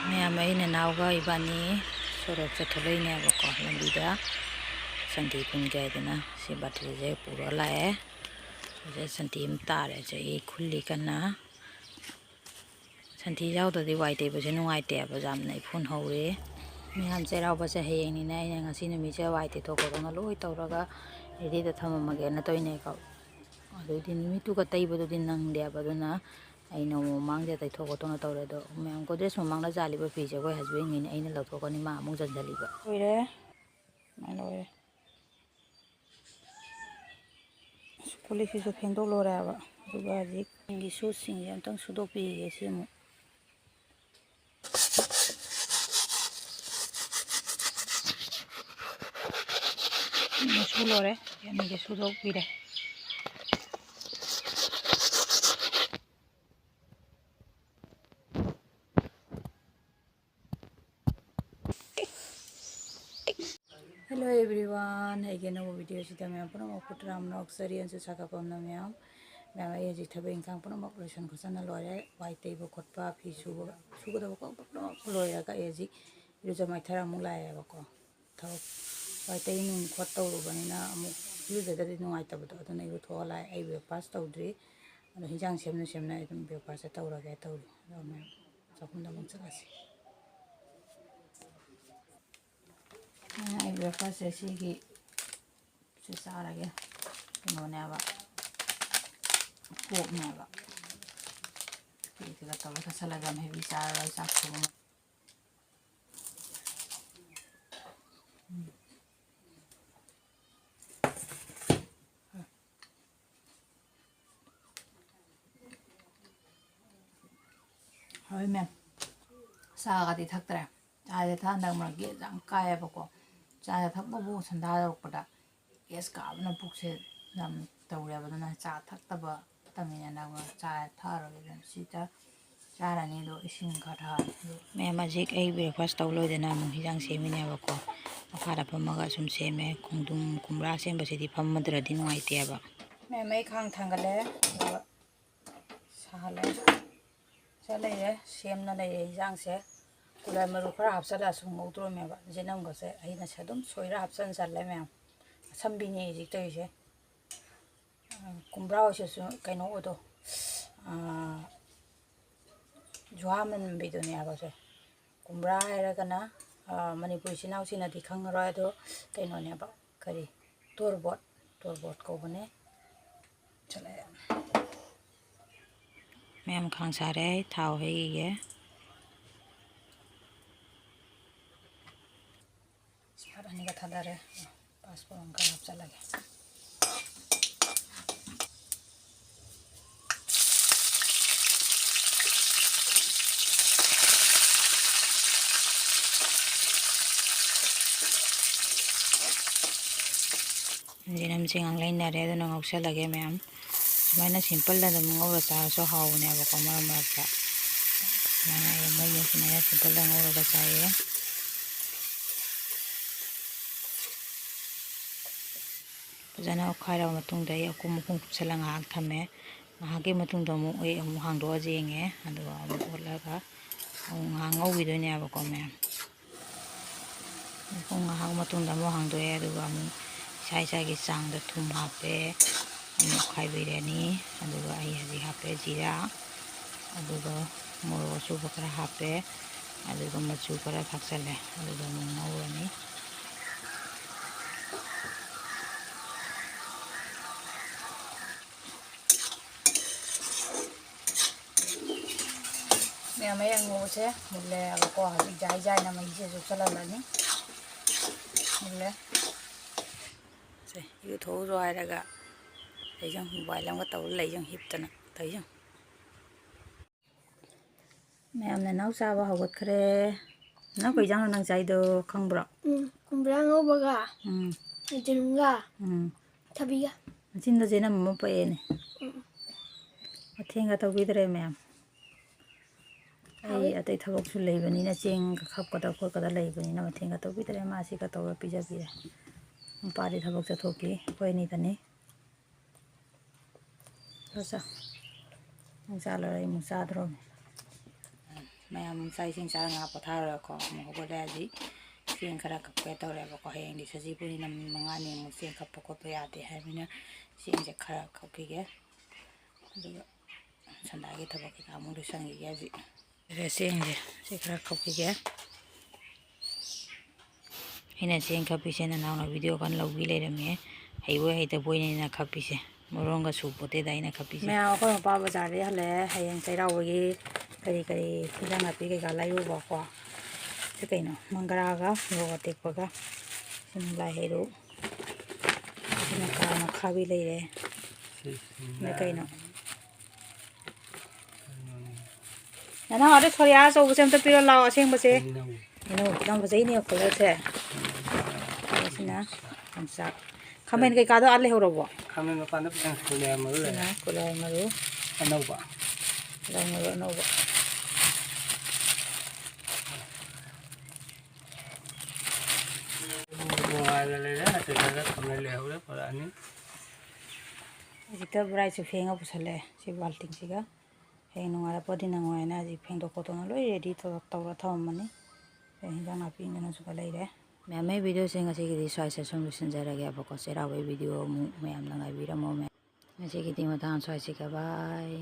ma'am नावगा इबानी सोरक चथलेनेबको लंबीदा संती कुनगैदना से बाटरीजे पूरा लाए जे संती तारे जे खुली कना संती यावददी वाइटे बजे नुंगाइते बजामना फोन हौरे मैम चैरावबसे हयेंनिना अइना ngasi नुमिसे वाइटे थोकोदोना लोय तौरगा रेडी थममगेना तोइनेको अदुदि नुमितुगा तैबदुदि नंगदेबदुना अइना ममांगदे तैथोकोदोना तौरेदो मैम को ड्रेस ममांगना जालिबा फीजे कोइ हस्बैंड गिने अइना लौथोकनी मा अमुक जंजलिबा ओइरे मालोरे पुलिससु फेंदोलोराबा दुगा हजिक इंगी शूसिंग अमतंग सुदोपिगे सिमु सुलोरे यानी के सुदोपिरे हेलो एवरीवन है नव वीडियो से मैं पुनः पुटराम नक्सरी से साकापम मैम मैम ये थब इंखांग पुनः लोशन खुसना लोरे वाई तेब खोप फी सूगदब लोरगा ये इरुज मैथर अमुक लाएबको थब वाई तई नुन खोट तौरबनीना अमुक इरुजददी नुंगाइतबदो अदुना इरु थोआ लाए आई ब्रेकफास्ट तौद्री अदो हिंजांग सेमना अदुम ब्रेकफास्ट तौरगे तौरी अदो मैम चखुंदा अमुक चलासी ब्रेकफास्ट से चारगे कौनब पोकनेब तब चलगा हेवी चार चाक हाँ मैम चागदी थक्तरे चाहे था हंदक मरगे कायबको चाहे थकबू संधारपदा गेस काबना पुकसे तौरेबदना चा थक्तब तमीना चा थारगे सीता चारानी दो इसिंग खा मैम हजिक ब्रेकफास्ट तौलोदना हिजांग सेमिनेबको मखादा फमगा सुम सेमे खुंदुम कुमरा सेमबसेदी फमद्रदी नुंगाइतेबा मैम खांग थांगले साले चले सेमना लेरे हिजांग से कुलाय मरु खरा हापसला सुम मौद्रोमेबा जेनमगसे अइना से अदुम सोइरा हापसन चले मैम संबिनी हजिक तइसे कुमरा होसेसु कइनो ओदो जुहामन बिदुने आबसे कुमरा हैरगना मणिपुरी सिनाउसिनादि खंगरोय दो कइनोनेबा करी तोरबोट कोबने चले मैम खांग सारे थाव हेगे सारानिगा थादारे पासपोर्ट का हापसा लगे जिनम सिंग लेनरे अदुना ngौसलगे मैम सुमाइना सिंपल दा ngौरा चासो हावनेबको मरम मरकता मैंने मोमो सुमाइना सिंपल दा ngौरा चाये फजना खाइरा मतुंगदा अकुम मुकुम कुपसला ngahak थमे ngahake मतुंगदा मु अमु हांगदो जेंगे अदुगा अमु ओलगा ngahak ngौबिदोनेबको मैम ngahak मतुंगदा मु हांगदोए अदुगा अमु साइसागी चांगदा थुम हापे अमु खाइबिरेनी अदुगा आई हजि हापे जीरा अदुगा मोरो सुबा खरा हापे अदुगा मचू खरा थाक्सले अदुगा अमु ngौरनी मैम अंगोसे मुल्ले को हजि जाई जाई ना मई से चललानी मुल्ले से यु थोरो आइरागा लेजं मोबाइल अमगा तौ लेजं हिपतना तैजं मैम ने नाउ चाबा हगतखरे ना कइजां नंग चाइदो खंब्रा कुमरा ngौबगा जिनुंगा थबिगा चिंदा जेना मम पेने अथेंगा तौबिदरे मैम आई अतै थबकसु लेबनिना चेंग खपकदा खोकदा लेबनिना मथेंगा तौबिदरे मासिका तौरा पिजाबिरे पारी थबक चथोकी कोइनी तनी चा चालरे मुचाद्रो ꯃꯌꯥꯝ ꯆꯥꯛ ꯏꯁꯤꯡ ꯆꯥꯔ ꯉꯥ ꯄꯣꯊꯥꯔꯒꯀꯣ ꯑꯃꯨꯛ ꯍꯧꯒꯠꯂꯦ ꯍꯧꯖꯤꯛ ꯆꯦꯡ ꯈꯔ ꯀꯞꯀꯦ ꯇꯧꯔꯦꯕꯀꯣ ꯍꯌꯦꯡꯗꯤ ꯁꯖꯤꯕꯨꯅꯤꯅ ꯅꯨꯃꯤꯠ 5ꯅꯤ ꯑꯃꯨꯛ ꯆꯦꯡ ꯀꯞꯄ ꯈꯣꯠꯄ ꯌꯥꯗꯦ ꯍꯥꯏꯕꯅꯤꯅ ꯆꯦꯡꯁꯦ ꯈꯔ ꯀꯞꯈꯤꯒꯦ ꯑꯗꯨꯒ ꯁꯟꯗꯥꯒꯤ ꯊꯕꯛ ꯀꯩꯀꯥ ꯑꯃꯨꯛ ꯂꯣꯏꯁꯟꯈꯤꯒꯦ ꯍꯧꯖꯤꯛ ꯆꯦꯡꯁꯦ ꯁꯤ ꯈꯔ ꯀꯞꯈꯤꯒꯦ ꯑꯩꯅ ꯆꯦꯡ ꯈꯞꯄꯤꯁꯦ ꯅꯅꯥꯎꯅ ꯚꯤꯗꯤꯑꯣ ꯀꯥꯟ ꯂꯧꯕꯤ ꯂꯩꯔꯝꯃꯦ ꯍꯩꯕꯣꯏ ꯍꯩꯇꯕꯣꯏꯅ ꯈꯞꯄꯤꯁꯦ ꯃꯣꯔꯣꯡꯒ ꯁꯨꯄꯣꯠꯇꯦꯗ ꯑꯩꯅ ꯈꯞꯄꯤꯁꯦ ꯃꯌꯥꯝ ꯑꯩꯈꯣꯏ ꯃꯄꯥ ꯕꯖꯥꯔꯗꯒꯤ ꯍꯜꯂꯛꯑꯦ ꯍꯌꯦꯡ ꯆꯩꯔꯥꯎꯕꯒꯤ ꯀꯔꯤ ꯏꯟꯖꯥꯡ ꯅꯥꯄꯤ ꯀꯩꯀꯥ ꯂꯩꯔꯨꯕꯀꯣ ꯁꯤ ꯀꯩꯅꯣ ꯃꯪꯒ꯭ꯔꯥꯒ ꯃꯣꯔꯣꯛ ꯑꯇꯦꯛꯄꯒ ꯁꯤꯅ ꯂꯥꯏ ꯍꯩꯔꯨ ꯁꯤꯅ ꯀꯥꯔ ꯃꯈꯥꯕꯤ ꯂꯩꯔꯦ ꯁꯤꯅ ꯀꯩꯅꯣ ꯅꯅꯥꯎ ꯑꯗꯨ ꯁꯣꯔꯤꯌꯥ ꯑꯆꯧꯕꯁꯦ ꯑꯝꯇ ꯄꯤꯔꯣ ꯂꯥꯛꯑꯣ ꯑꯁꯦꯡꯕꯁꯦ ꯍꯩꯅꯧ ꯌꯥꯝ ꯐꯖꯩꯅꯦ ꯀꯂꯔꯁꯦ ꯁꯤꯅ ꯌꯣꯡꯆꯥꯛ ꯈꯥꯃꯦꯟ ꯀꯩꯀꯥꯗꯣ ꯑꯥ ꯂꯩꯍꯧꯔꯕꯣ ꯈꯥꯃꯦꯟ ꯃꯄꯥꯟꯗ ꯀꯨꯂꯦ ꯃꯔꯨ ꯂꯩ ꯀꯨꯂꯥꯏ ꯃꯔꯨ ꯑꯅꯧꯕ ꯀꯨꯂꯥꯏ ꯃꯔꯨ ꯑꯅꯧꯕ ꯅꯨꯡꯉꯥꯏꯅ ꯂꯩꯔꯦ ꯑꯇꯩꯗ ꯈꯥꯃꯦꯟ ꯂꯩꯍꯧꯔꯦ ꯄꯨꯔꯛꯑꯅꯤ ꯍꯧꯖꯤꯛꯇ ꯕ꯭ꯔꯥꯏꯠꯁꯨ ꯐꯦꯡꯉ ꯄꯨꯁꯜꯂꯛꯑꯦ ꯁꯤ ꯕꯥꯜꯇꯤꯟꯁꯤꯒ ꯍꯌꯦꯡ ꯅꯨꯡꯉꯥꯏꯔꯛꯄꯗꯤ ꯅꯨꯡꯉꯥꯏꯅ ꯍꯧꯖꯤꯛ ꯐꯦꯡꯗꯣꯛ ꯈꯣꯠꯇꯣꯛꯅ ꯂꯣꯏ ꯔꯦꯗꯤ ꯇꯧꯔ ꯊꯝꯃꯝꯃꯅꯤ ꯍꯤꯟꯖꯥꯡ ꯅꯥꯄꯤ ꯏꯟꯖꯥꯡꯁꯨ ꯈꯔ ꯂꯩꯔꯦ ꯃꯌꯥꯝ ꯚꯤꯗꯤꯑꯣꯁꯦ ꯉꯁꯤꯒꯤꯗꯤ ꯁ꯭ꯋꯥꯏꯁꯦ ꯁꯨꯝ ꯂꯣꯏꯁꯤꯟꯖꯔꯒꯦꯕꯀꯣ ꯆꯩꯔꯥꯎꯕꯒꯤ ꯚꯤꯗꯤꯑꯣ ꯑꯃꯨꯛ ꯃꯌꯥꯝꯅ ꯉꯥꯏꯕꯤꯔꯝꯃꯣ ꯉꯁꯤꯒꯤꯗꯤ ꯃꯇꯥꯡ ꯁ꯭ꯋꯥꯏꯁꯤꯒ ꯕꯥꯏ